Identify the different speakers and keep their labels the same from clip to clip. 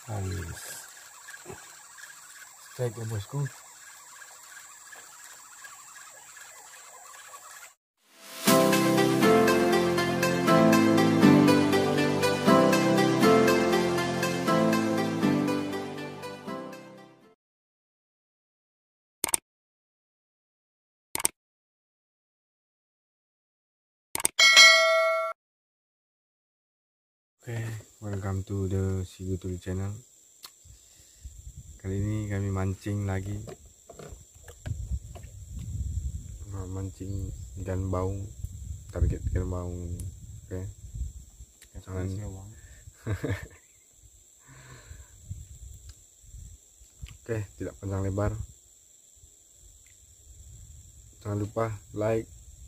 Speaker 1: Lais. Cek ya bosku. Oke, welcome to the Si Gutul Channel. Kali ini kami mancing lagi, mancing ikan baung, target ikan baung. Oke, jangan oke, tidak panjang lebar. Jangan lupa like,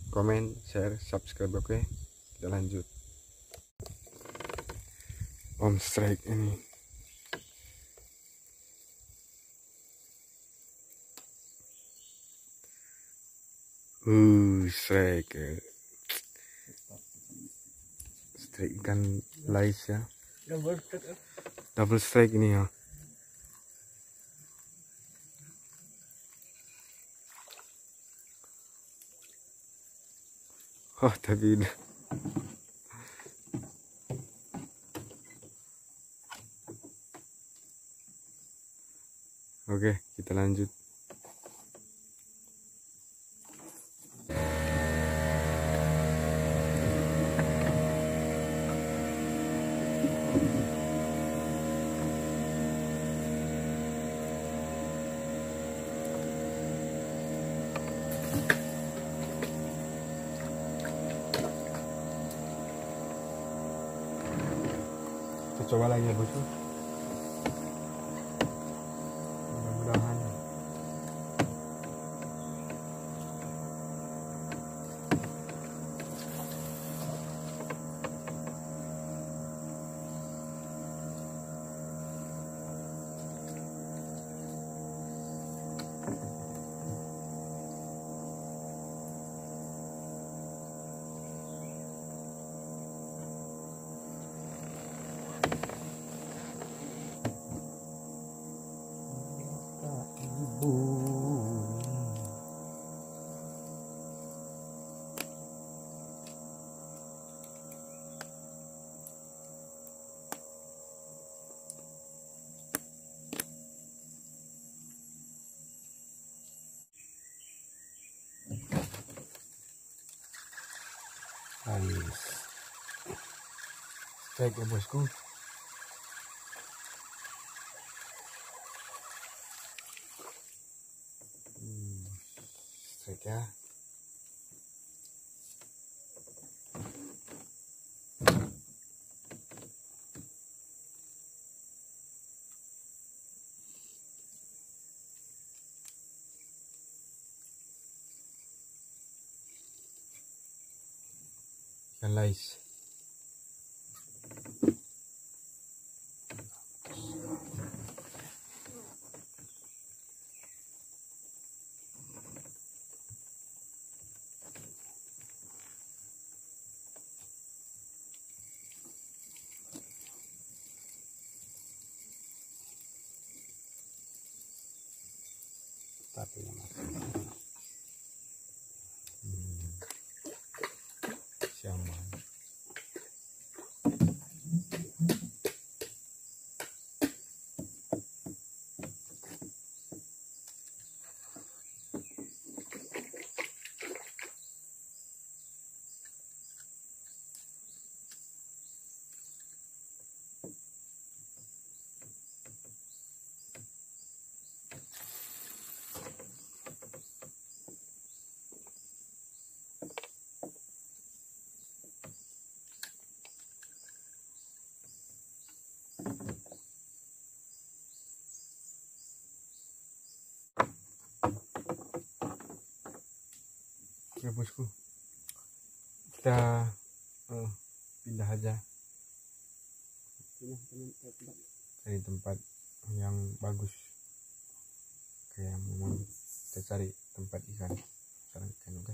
Speaker 1: comment, share, subscribe. Oke, kita lanjut. On strike ini. Strike. Strike ikan lais ya. Double strike ini ya. Oh, tapi udah. Oke, kita lanjut. Kita coba lagi ya bosku. Mudah-mudahan. Lais. Cek ya bosku. Strike ya. Ikan lais. Tapi siaman. Ya bosku, kita pindah aja dari tempat yang bagus. Kayak memang kita cari tempat ikan, oke.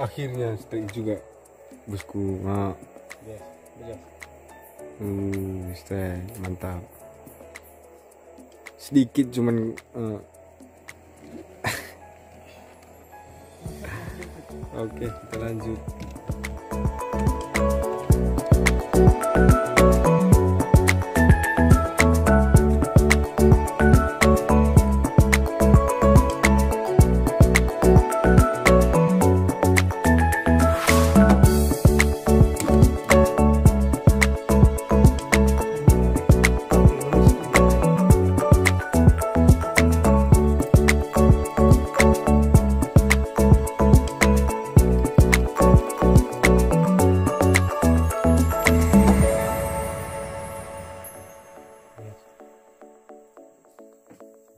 Speaker 1: Akhirnya strike juga bosku. Nah.
Speaker 2: Yes, betul.
Speaker 1: Strike mantap. Sedikit cuman Oke, kita lanjut.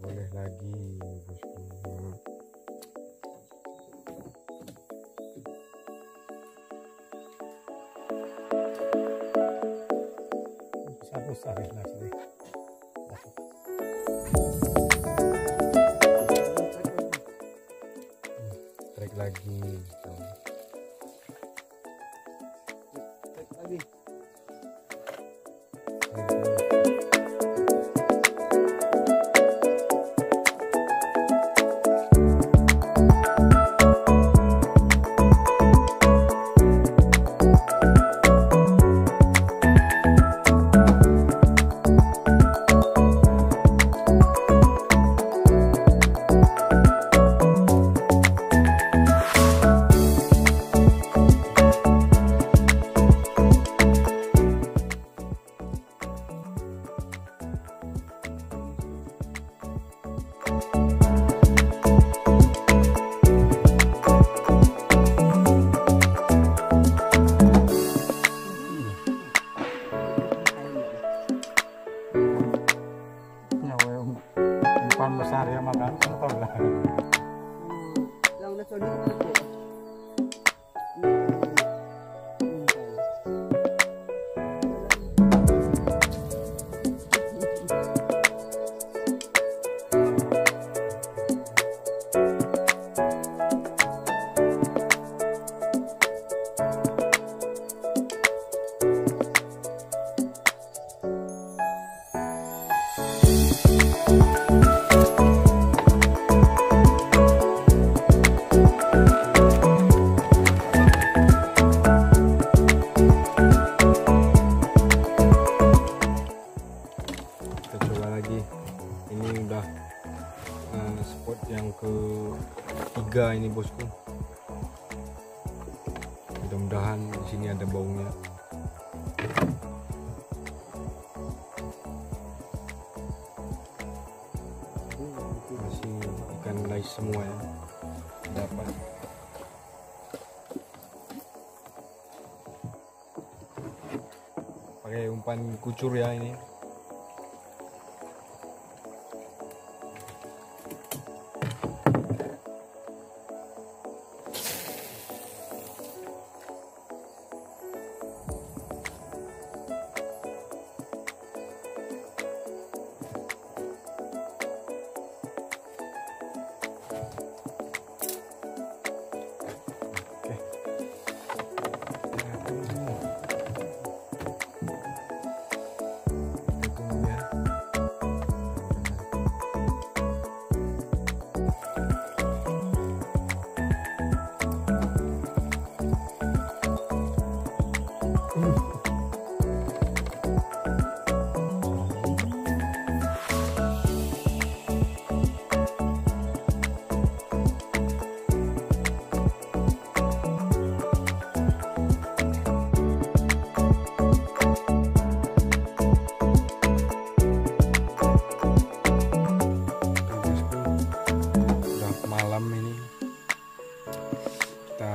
Speaker 1: Boleh lagi bosku.
Speaker 2: Besar-besar ya nasi.
Speaker 1: Strike lagi.
Speaker 2: Strike lagi.
Speaker 1: Umpan besar ya makan atau enggak?
Speaker 2: Yang udah tadi itu.
Speaker 1: Ini udah spot yang ketiga ini bosku. Mudah-mudahan di sini ada baungnya. Masih ikan lais semua ya dapat. Pakai umpan kucur ya ini.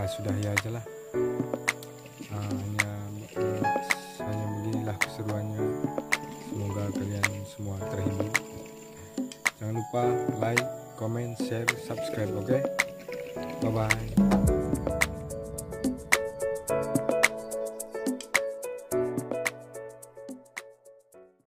Speaker 1: Sudahi aja lah. Hanya beginilah keseruannya. Semoga kalian semua terhibur. Jangan lupa like, comment, share, subscribe, oke? Bye bye.